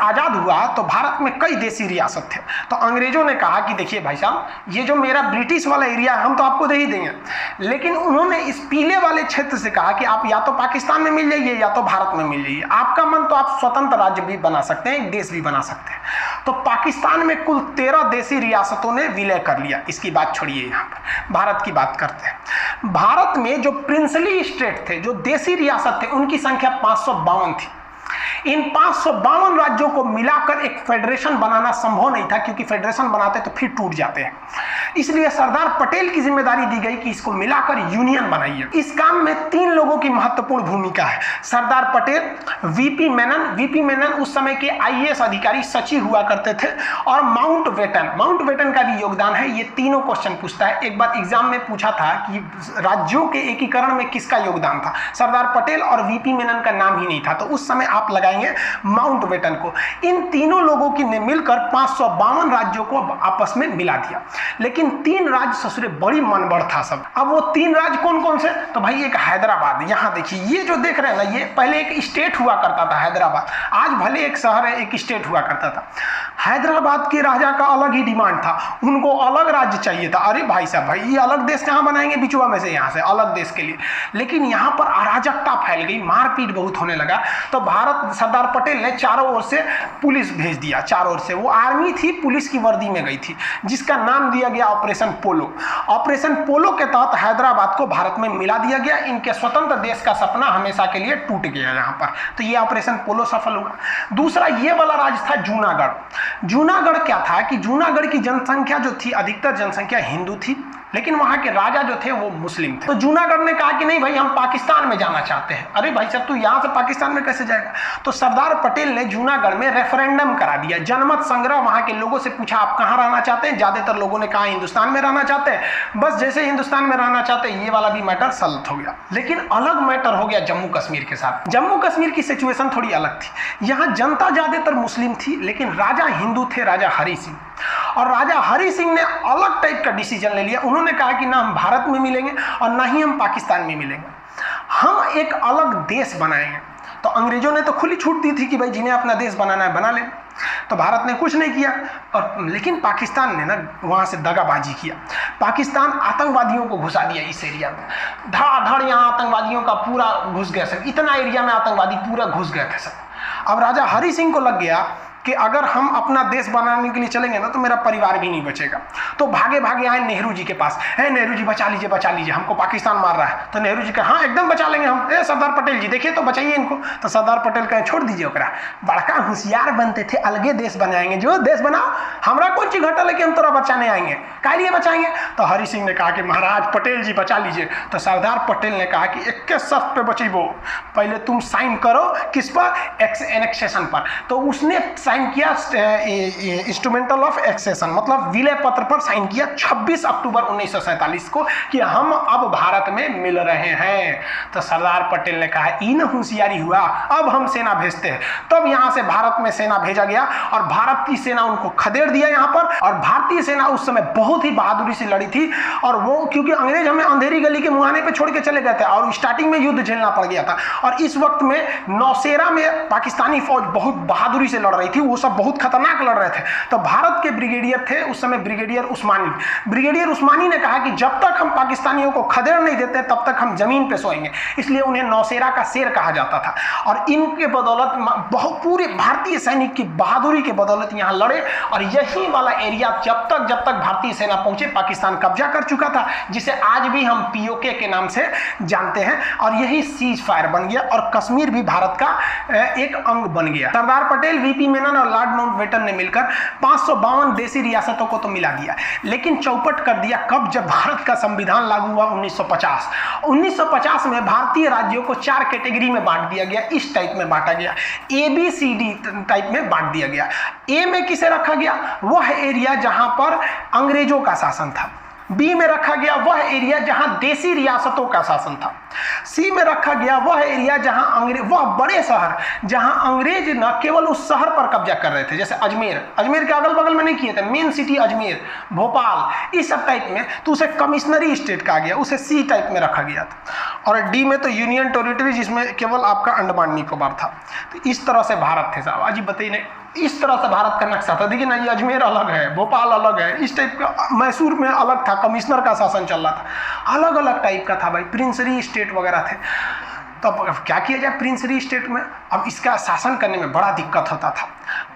आज़ाद हुआ तो भारत में कई देसी रियासत थे। तो अंग्रेजों ने कहा कि देखिए भाई साहब, ये जो मेरा ब्रिटिश वाला एरिया है हम तो आपको दे ही देंगे, लेकिन उन्होंने इस पीले वाले क्षेत्र से कहा कि आप या तो पाकिस्तान में मिल जाइए या तो भारत में मिल जाइए, आपका मन तो आप स्वतंत्र राज्य भी बना सकते हैं, एक देश भी बना सकते हैं। तो पाकिस्तान में कुल 13 देसी रियासतों ने विलय कर लिया। इसकी बात छोड़िए, यहाँ पर भारत की बात करते हैं। भारत में जो प्रिंसली स्टेट थे, जो देसी रियासत थे, उनकी संख्या 552 थी। इन 552 राज्यों को मिलाकर एक फेडरेशन बनाना संभव नहीं था, क्योंकि फेडरेशन बनाते तो फिर टूट जाते हैं। इसलिए सरदार पटेल की जिम्मेदारी दी गई कि इसको मिलाकर यूनियन बनाइए। इस काम में 3 लोगों की महत्वपूर्ण भूमिका है। सरदार पटेल, वीपी मेनन उस समय के आईएएस अधिकारी सचिव हुआ करते थे, और माउंटबेटन का भी योगदान है। ये तीनों क्वेश्चन पूछता है। एक बार एग्जाम में पूछा था कि राज्यों के एकीकरण में किसका योगदान था, सरदार पटेल और वीपी मेनन का नाम ही नहीं था, तो उस समय आप लगाएंगे माउंटबेटन को। इन तीनों लोगों की ने मिलकर 552 राज्यों को आपस में मिला दिया। लेकिन 3 राज्य ससुरे बड़ी मनबड़ था सब। अब वो 3 राज्य कौन कौन से, तो भाई एक हैदराबाद, यहां देखिए ये जो देख रहे हैं ना, ये पहले एक स्टेट हुआ करता था हैदराबाद, आज भले एक शहर है, एक स्टेट हुआ करता था। हैदराबाद के राजा का अलग ही डिमांड था, उनको अलग राज्य चाहिए था। अरे भाई साहब, भाई ये अलग देश कहां बनाएंगे बिचुआ में से, यहां से अलग देश के लिए। लेकिन यहां पर अराजकता फैल गई, मारपीट बहुत होने लगा। तो भारत सरदार पटेल ने चारों ओर से पुलिस भेज दिया, चारों ओर से। वो आर्मी थी, पुलिस की वर्दी में गई थी, जिसका नाम दिया गया ऑपरेशन पोलो। ऑपरेशन पोलो के तहत हैदराबाद को भारत में मिला दिया गया। इनके स्वतंत्र देश का सपना हमेशा के लिए टूट गया यहाँ पर। तो ये ऑपरेशन पोलो सफल हुआ। दूसरा ये वाला राज्य था जूनागढ़। जूनागढ़ क्या था कि जूनागढ़ की जनसंख्या जो थी, अधिकतर जनसंख्या हिंदू थी, लेकिन वहां के राजा जो थे वो मुस्लिम थे। तो जूनागढ़ ने कहा कि नहीं भाई, हम पाकिस्तान में जाना चाहते हैं। अरे भाई साहब, तू यहां से पाकिस्तान में कैसे जाएगा। तो सरदार पटेल ने जूनागढ़ में रेफरेंडम करा दिया, जनमत संग्रह। वहां के लोगों से पूछा आप कहां रहना चाहते हैं। ज्यादातर लोगों ने कहा हिंदुस्तान में रहना चाहते हैं। बस जैसे हिंदुस्तान में रहना चाहते हैं, ये वाला भी मैटर सॉल्व हो गया। लेकिन अलग मैटर हो गया जम्मू कश्मीर के साथ। जम्मू कश्मीर की सिचुएशन थोड़ी अलग थी। यहाँ जनता ज्यादातर मुस्लिम थी, लेकिन राजा हिंदू थे, राजा हरि सिंह। और राजा हरि सिंह ने अलग टाइप का डिसीजन ले लिया। उन्होंने कहा कि ना हम भारत में मिलेंगे और ना ही हम पाकिस्तान में मिलेंगे, हम एक अलग देश बनाएंगे। तो अंग्रेजों ने तो खुली छूट दी थी कि भाई जिन्हें अपना देश बनाना है बना लें। तो भारत ने कुछ नहीं किया, और लेकिन पाकिस्तान ने ना वहां से दगाबाजी किया। पाकिस्तान आतंकवादियों को घुसा दिया इस एरिया में, धड़ाधड़ यहाँ आतंकवादियों का पूरा घुस गया सब। इतना एरिया में आतंकवादी पूरा घुस गए थे सब। अब राजा हरि सिंह को लग गया कि अगर हम अपना देश बनाने के लिए चलेंगे ना तो मेरा परिवार भी नहीं बचेगा। तो भागे भागे आए नेहरू जी के पास, है नेहरू जी बचा लीजिए, हमको पाकिस्तान मार रहा है। तो नेहरू जी कहा हाँ एकदम बचा लेंगे हम। सरदार पटेल जी देखिए तो बचाइए इनको। तो सरदार पटेल कहे छोड़ दीजिए ओकरा, बड़का होशियार बनते थे, अलगे देश बनाएंगे, जो देश बनाओ, हमरा कौन चीज घटल है कि हम तोरा बचाने आएंगे, काय लिए बचाएंगे। तो हरि सिंह ने कहा कि महाराज पटेल जी बचा लीजिए। तो सरदार पटेल ने कहा कि 21 शर्त पे बचेबो, पहले तुम साइन करो किस पर, एनेक्सेशन पर। तो उसने साइन किया इंस्ट्रूमेंटल ऑफ एक्सेशन, मतलब विलय पत्र पर साइन किया 26 अक्टूबर 1947 को कि हम अब भारत में मिल रहे हैं। तो सरदार पटेल ने कहा इन होशियारी हुआ, अब हम सेना भेजते हैं। तब यहां से भारत में सेना भेजा गया और भारत की सेना उनको खदेड़ दिया यहां पर। और भारतीय सेना उस समय बहुत ही बहादुरी से लड़ी थी, और वो क्योंकि अंग्रेज हमें अंधेरी गली के मुहाने पे छोड़ के चले गए थे और स्टार्टिंग में युद्ध झेलना पड़ गया था। और इस वक्त में नौशेरा में पाकिस्तानी फौज बहुत बहादुरी से लड़ रही थी, वो सब बहुत खतरनाक लड़ रहे थे। तो भारत के ब्रिगेडियर थे उस समय ब्रिगेडियर उस्मानी ने कहा कि जब तक हम पाकिस्तानियों को खदेड़ नहीं देते तब तक हम जमीन पे सोएंगे। इसलिए उन्हें नौशेरा का शेर कहा जाता था। और इनके बदौलत बहुत पूरे भारतीय सैनिक की बहादुरी के बदौलत यहाँ लड़े। और यही वाला एरिया जब तक भारतीय सेना पहुंचे पाकिस्तान कब्जा कर चुका था, जिसे आज भी हम पीओके के नाम से जानते हैं। और यही सीज फायर बन गया और कश्मीर भी भारत का एक अंग बन गया। सरदार पटेल, वीपी मेनन और लॉर्ड माउंटबेटन ने मिलकर 552 देसी रियासतों को तो मिला दिया, लेकिन चौपट कर दिया कब, जब भारत का संविधान लागू हुआ 1950। 1950 में भारतीय राज्यों को 4 कैटेगरी में बांट दिया गया। इस टाइप में बांटा गया, ABCD टाइप में बांट दिया गया। ए में किसे रखा गया, वह एरिया जहां पर अंग्रेजों का शासन था। बी में रखा गया वह एरिया जहां देसी रियासतों का शासन था। सी में रखा गया वह एरिया जहां वह बड़े शहर जहां अंग्रेज न केवल उस शहर पर कब्जा कर रहे थे, जैसे अजमेर के अगल बगल में नहीं किए थे, मेन सिटी अजमेर, भोपाल, इस सब टाइप में, तो उसे कमिश्नरी स्टेट कहा गया, उसे सी टाइप में रखा गया था। और डी में तो यूनियन टेरिटरी, जिसमें केवल आपका अंडमान निकोबार था। तो इस तरह से भारत थे साहब। अजी बताइए इस तरह से भारत का नक्शा था। देखिए ना, ये अजमेर अलग है, भोपाल अलग है, इस टाइप का। मैसूर में अलग था, कमिश्नर का शासन चल रहा था, अलग अलग टाइप का था भाई, प्रिंसरी स्टेट वगैरह थे। तो अब क्या किया जाए प्रिंसरी स्टेट में, अब इसका शासन करने में बड़ा दिक्कत होता था।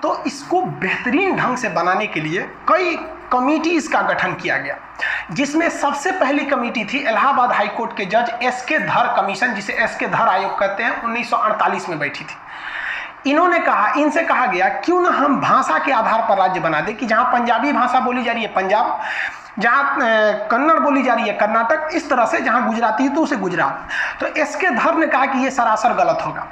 तो इसको बेहतरीन ढंग से बनाने के लिए कई कमिटीज का गठन किया गया, जिसमें सबसे पहली कमेटी थी इलाहाबाद हाई कोर्ट के जज एस.के. धर कमीशन, जिसे एस.के. धर आयोग कहते हैं, 1948 में बैठी थी। इनसे कहा गया क्यों ना हम भाषा के आधार पर राज्य बना दे, कि जहां पंजाबी भाषा बोली जा रही है पंजाब, जहाँ कन्नड़ बोली जा रही है कर्नाटक, इस तरह से जहाँ गुजराती है तो उसे गुजरात। तो एस.के. धर ने कहा कि ये सरासर गलत होगा।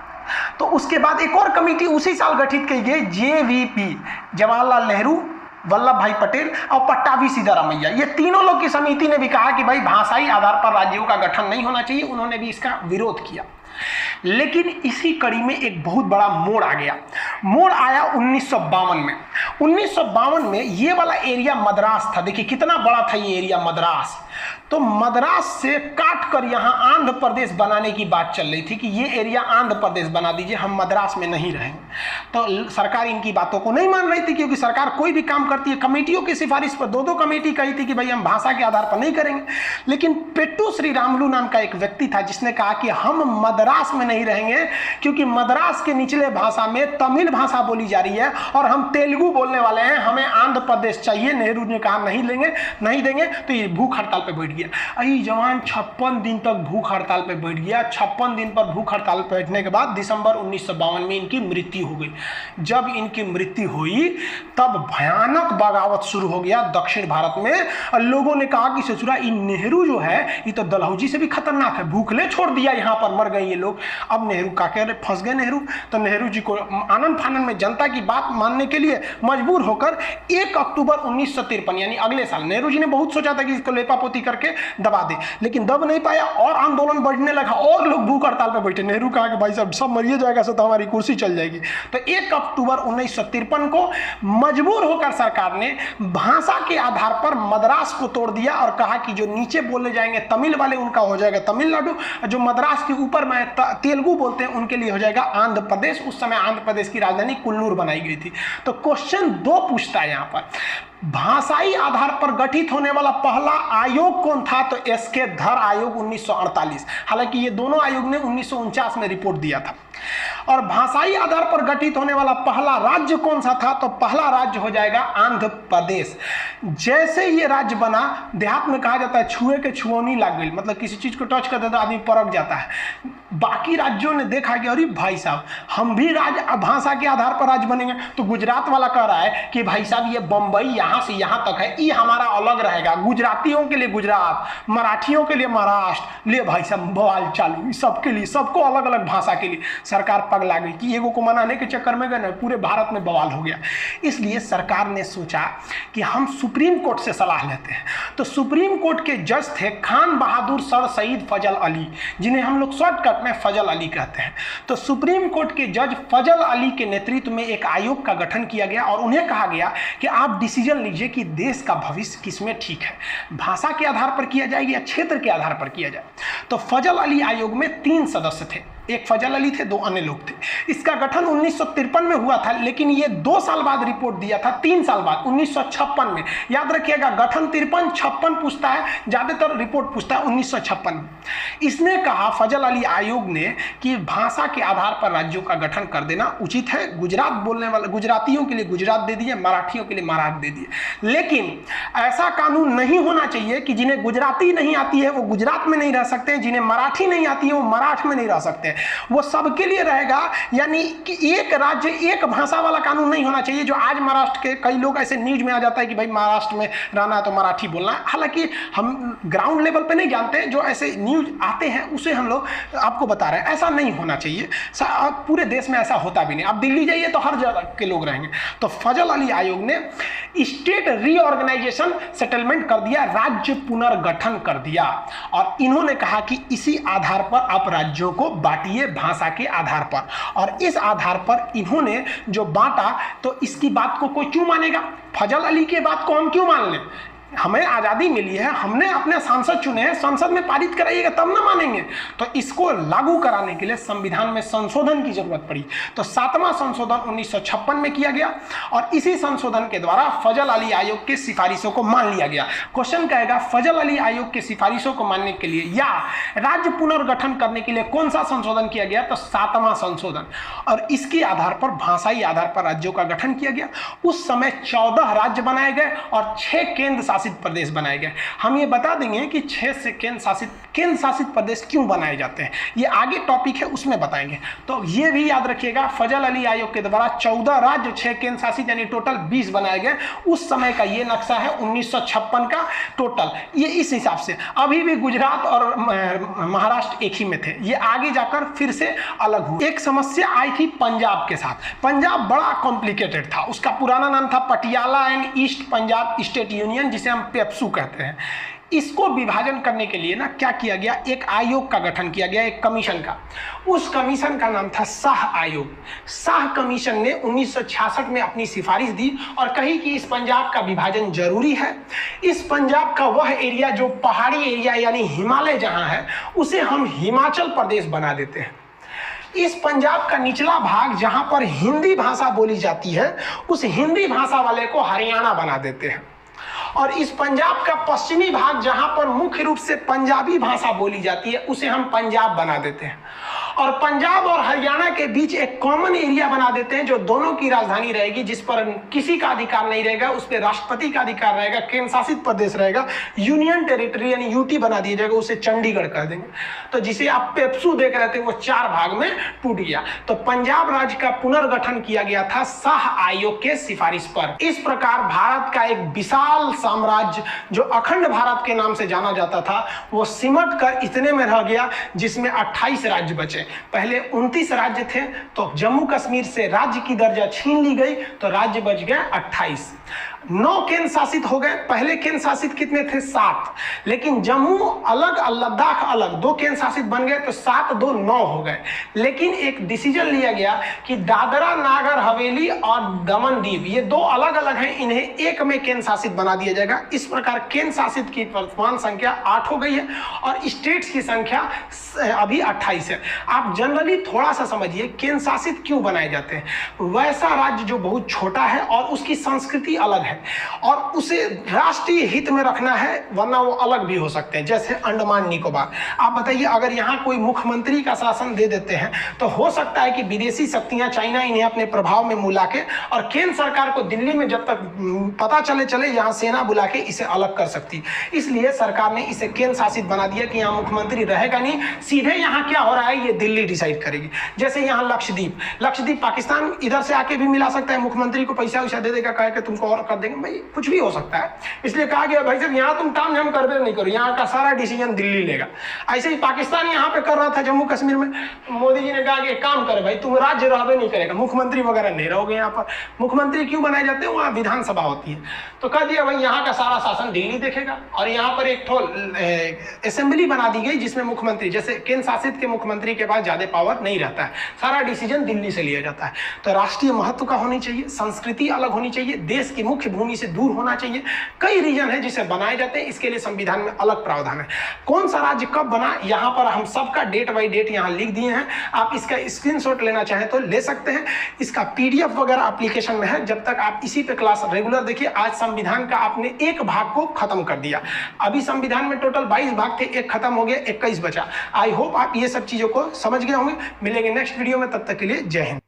तो उसके बाद एक और कमेटी उसी साल गठित की गई, JVP, जवाहरलाल नेहरू, वल्लभ भाई पटेल और पट्टाभी सिद्धारमैया। ये तीनों लोग की समिति ने भी कहा कि भाई भाषाई आधार पर राज्यों का गठन नहीं होना चाहिए, उन्होंने भी इसका विरोध किया। लेकिन इसी कड़ी में एक बहुत बड़ा मोड़ आ गया। मोड़ आया 1952 में। 1952 में ये वाला एरिया मद्रास था। देखिए कितना बड़ा था ये एरिया मद्रास। तो मद्रास से काट कर यहाँ आंध्र प्रदेश बनाने की बात चल रही थी कि ये एरिया आंध्र प्रदेश बना दीजिए, हम मद्रास में नहीं रहेंगे। तो सरकार इनकी बातों को नहीं मान रही थी, क्योंकि सरकार कोई भी काम करती है कमेटियों की सिफारिश पर। दो कमेटी कही थी कि भाई हम भाषा के आधार पर नहीं करेंगे। लेकिन पेट्टू श्रीरामुलु नाम का एक व्यक्ति था जिसने कहा कि हम मद्रास में नहीं रहेंगे, क्योंकि मद्रास के निचले भाषा में तमिल भाषा बोली जा रही है और हम तेलुगु बोलने वाले हैं, हमें आंध्र प्रदेश चाहिए। नेहरू ने कहा नहीं देंगे। तो ये भूख हड़ताल पे बैठ गया। अरे जवान 56 दिन तक भूख हड़ताल पे बैठ गया। 56 दिन पर भूख हड़ताल पे बैठने के बाद दिसंबर 1952 में इनकी मृत्यु हो गई। जब इनकी मृत्यु हुई तब भयानक बगावत शुरू हो गया दक्षिण भारत में। और लोगों ने कहा कि ससुरा ये नेहरू जो है ये तो डलहौजी से भी खतरनाक है, भूखले छोड़ दिया, यहाँ पर मर गए ये लोग। अब नेहरू का कह रहे फंस गए नेहरू। तो नेहरू जी को आनंद फानन में जनता की बात मानने के लिए मजबूर होकर 1 अक्टूबर 1953 यानी अगले साल, नेहरू जी ने बहुत सोचा था कि इसको लेपापोती करके दबा दे, लेकिन दब नहीं पाया और आंदोलन बढ़ने लगा और लोग भूख हड़ताल पर बैठे। नेहरू कहा कि भाई साहब सब मरिए जाएगा तो हमारी कुर्सी चल जाएगी। तो 1 अक्टूबर 1953 को मजबूर होकर सरकार ने भाषा के आधार पर मद्रास को तोड़ दिया और कहा कि जो नीचे बोले जाएंगे तमिल वाले उनका हो जाएगा तमिलनाडु, जो मद्रास के ऊपर में तेलुगु बोलते हैं उनके लिए हो जाएगा आंध्र प्रदेश। उस समय आंध्र प्रदेश की राजधानी कुल्लूर बनाई गई थी। तो क्वेश्चन 2 पूछता है यहाँ पर, भाषाई आधार पर गठित होने वाला पहला आयोग कौन था? तो एस.के. धर आयोग 1948। हालांकि ये दोनों आयोग ने 1949 में रिपोर्ट दिया था। और भाषाई आधार पर गठित होने वाला पहला राज्य कौन सा था? तो पहला राज्य हो जाएगा आंध्र प्रदेश। जैसे ये राज्य बना, देहात में कहा जाता है छुए के छुओनी लग गई, मतलब किसी चीज को टच कर देता आदमी परख जाता है। बाकी राज्यों ने देखा कि अरे भाई साहब हम भी भाषा के आधार पर राज्य बनेंगे। तो गुजरात वाला कह रहा है कि भाई साहब ये बंबई यहाँ से यहाँ तक है, ये हमारा अलग रहेगा, गुजरातियों के लिए गुजरात, मराठियों के लिए महाराष्ट्र। ले भाई साहब बवाल चालू, सबके लिए, सबको अलग अलग भाषा के लिए। सरकार पगला गई कि एगो को मनाने के चक्कर में गए ना, पूरे भारत में बवाल हो गया। इसलिए सरकार ने सोचा कि हम सुप्रीम कोर्ट से सलाह लेते हैं। तो सुप्रीम कोर्ट के जज थे खान बहादुर सर सईद फजल अली, जिन्हें हम लोग शॉर्टकट में फजल अली कहते हैं। तो सुप्रीम कोर्ट के जज फजल अली के नेतृत्व में एक आयोग का गठन किया गया और उन्हें कहा गया कि आप डिसीजन लीजिए कि देश का भविष्य किसमें ठीक है, भाषा के आधार पर किया जाए या क्षेत्र के आधार पर किया जाए। तो फजल अली आयोग में 3 सदस्य थे, एक फजल अली थे, 2 अन्य लोग थे। इसका गठन 1953 में हुआ था, लेकिन ये 2 साल बाद रिपोर्ट दिया था, 3 साल बाद 1956 में। याद रखिएगा गठन 53, 56 पूछता है, ज्यादातर रिपोर्ट पूछता है 1956 में। इसने कहा फजल अली आयोग ने कि भाषा के आधार पर राज्यों का गठन कर देना उचित है। गुजरात बोलने वाले गुजरातियों के लिए गुजरात दे दिए, मराठियों के लिए महाराष्ट्र दे दिए। लेकिन ऐसा कानून नहीं होना चाहिए कि जिन्हें गुजराती नहीं आती है वो गुजरात में नहीं रह सकते हैं, जिन्हें मराठी नहीं आती है वो मराठ में नहीं रह सकते। वो सबके लिए रहेगा, यानी कि एक राज्य एक भाषा वाला कानून नहीं होना चाहिए। जो आज महाराष्ट्र के कई लोग ऐसे न्यूज में आ जाता है कि भाई महाराष्ट्र में रहना है तो मराठी बोलना है। हालांकि हम ग्राउंड लेवल पे नहीं जानते, जो ऐसे न्यूज आते हैं उसे हम लोग आपको बता रहे हैं। ऐसा नहीं होना चाहिए, पूरे देश में ऐसा होता भी नहीं। आप दिल्ली जाइए तो हर जगह के लोग रहेंगे। तो फजल अली आयोग ने स्टेट रीऑर्गेनाइजेशन सेटलमेंट कर दिया, राज्य पुनर्गठन कर दिया और इन्होंने कहा कि इसी आधार पर आप राज्यों को बांटिए भाषा के आधार पर। और इस आधार पर इन्होंने जो बांटा, तो इसकी बात को कोई क्यों मानेगा? फजल अली के बात को हम क्यों मान लें? हमें आज़ादी मिली है, हमने अपने सांसद चुने हैं, संसद में पारित कराइएगा तब ना मानेंगे। तो इसको लागू कराने के लिए संविधान में संशोधन की जरूरत पड़ी। तो 7वां संशोधन 1956 में किया गया और इसी संशोधन के द्वारा फजल अली आयोग की सिफारिशों को मान लिया गया। क्वेश्चन कहेगा फजल अली आयोग की सिफारिशों को मानने के लिए या राज्य पुनर्गठन करने के लिए कौन सा संशोधन किया गया? तो 7वां संशोधन। और इसके आधार पर, भाषाई आधार पर राज्यों का गठन किया गया। उस समय 14 राज्य बनाए गए और 6 केंद्र शासित प्रदेश बनाए गए। हम ये बता देंगे कि 6 से केंद्र शासित प्रदेश क्यों बनाए जाते हैं, ये आगे टॉपिक है उसमें बताएंगे। तो ये भी याद रखिएगा, फजल अली आयोग के द्वारा 14 राज्य, 6 केंद्र शासित, यानी टोटल 20 बनाए गए। उस समय का ये नक्शा है 1956 का टोटल। ये इस हिसाब से, अभी भी गुजरात और महाराष्ट्र एक ही में थे, ये आगे जाकर फिर से अलग हुए। एक समस्या आई थी पंजाब के साथ। पंजाब बड़ा कॉम्प्लिकेटेड था, उसका पुराना नाम था Patiala and east Punjab state union, जिसे हम पेप्सू कहते हैं। इसको विभाजन करने के लिए ना क्या किया गया, एक आयोग का गठन किया गया, एक कमीशन का। उस कमीशन का नाम था शाह आयोग। शाह कमीशन ने 1966 में अपनी सिफारिश दी और कही कि इस पंजाब का विभाजन जरूरी है। इस पंजाब का वह एरिया जो पहाड़ी एरिया यानी हिमालय जहां है, उसे हम हिमाचल प्रदेश बना देते हैं। इस पंजाब का निचला भाग जहां पर हिंदी भाषा बोली जाती है, उस हिंदी भाषा वाले को हरियाणा बना देते हैं। और इस पंजाब का पश्चिमी भाग जहां पर मुख्य रूप से पंजाबी भाषा बोली जाती है, उसे हम पंजाब बना देते हैं। और पंजाब और हरियाणा के बीच एक कॉमन एरिया बना देते हैं जो दोनों की राजधानी रहेगी, जिस पर किसी का अधिकार नहीं रहेगा, उस पर राष्ट्रपति का अधिकार रहेगा, केंद्र शासित प्रदेश रहेगा, यूनियन टेरिटरी यानी यूटी बना दिया जाएगा, उसे चंडीगढ़ कर देंगे। तो जिसे आप पेप्सू देख रहे थे वो 4 भाग में टूट गया। तो पंजाब राज्य का पुनर्गठन किया गया था शाह आयोग के सिफारिश पर। इस प्रकार भारत का एक विशाल साम्राज्य जो अखंड भारत के नाम से जाना जाता था, वो सिमट कर इतने में रह गया जिसमें 28 राज्य बचे। पहले 29 राज्य थे, तो जम्मू कश्मीर से राज्य की दर्जा छीन ली गई, तो राज्य बच गए 28। 9 केंद्र शासित हो गए। पहले केंद्र शासित कितने थे? 7। लेकिन जम्मू अलग और लद्दाख अलग, 2 केंद्र शासित बन गए, तो 7 2 9 हो गए। लेकिन एक डिसीजन लिया गया कि दादरा नागर हवेली और दमन दीव, ये 2 अलग अलग हैं, इन्हें एक में केंद्र शासित बना दिया जाएगा। इस प्रकार केंद्र शासित की वर्तमान संख्या 8 हो गई है और स्टेट्स की संख्या अभी 28 है। आप जनरली थोड़ा सा समझिए केंद्र शासित क्यों बनाए जाते हैं। वैसा राज्य जो बहुत छोटा है और उसकी संस्कृति अलग है और उसे राष्ट्रीय हित में रखना है, वरना वो अलग भी हो सकते हैं, जैसे अंडमान निकोबार। आप बताइए, अगर यहाँ कोई मुख्यमंत्री का शासन दे देते हैं तो हो सकता है कि विदेशी शक्तियां, चाइना, इन्हें अपने प्रभाव में मिला के और केंद्र सरकार को दिल्ली में जब तक पता चले यहाँ सेना बुला के इसे अलग कर सकती। इसलिए सरकार ने इसे केंद्र शासित बना दिया कि यहाँ मुख्यमंत्री रहेगा नहीं, सीधे यहाँ क्या हो रहा है ये दिल्ली डिसाइड करेगी। जैसे यहाँ लक्षद्वीप पाकिस्तान इधर से आके भी मिला सकता है, मुख्यमंत्री को पैसा वैसा दे देगा, कहे कि तुमको और कर देंगे, भाई कुछ भी हो सकता है। इसलिए कहा गया भाई साहब यहाँ तुम काम झाम कर दे नहीं करो, यहाँ का सारा डिसीजन दिल्ली लेगा। ऐसे ही पाकिस्तान यहाँ पे कर रहा था जम्मू कश्मीर में, मोदी जी ने कहा कि काम करे भाई, तुम राज्य रहबे नहीं करेगा, मुख्यमंत्री वगैरह नहीं रहोगे यहाँ पर। मुख्यमंत्री क्यों बनाए जाते हैं? वहाँ विधानसभा होती है, तो कह दिया भाई यहाँ का सारा शासन दिल्ली देखेगा। और यहाँ पर एक असेंबली बना दी गई जिसमें मुख्यमंत्री, जैसे केंद्र शासित के मुख्यमंत्री के पास ज्यादा पावर नहीं रहता है, सारा डिसीजन दिल्ली से लिया जाता है। तो राष्ट्रीय महत्व का होनी चाहिए, संस्कृति अलग होनी चाहिए, देश की मुख्य भूमि से दूर होना चाहिए। कई रीजन है जिसे बनाए जाते हैं, इसके लिए संविधान में अलग प्रावधान है। कौन सा राज्य कब बना, यहाँ पर हम सबका डेट बाई डेट यहाँ लिख दिए हैं। आप इसका स्क्रीनशॉट लेना चाहें तो ले सकते हैं, इसका PDF वगैरह एप्लीकेशन में है। जब तक आप इसी पे क्लास रेगुलर देखिए। आज संविधान का आपने एक भाग को खत्म कर दिया। अभी संविधान में टोटल 22 भाग थे, एक खत्म हो गया, 21 बचा। आई होप आप ये सब चीजों को समझ गए होंगे। मिलेंगे नेक्स्ट वीडियो में, तब तक के लिए जय हिंद।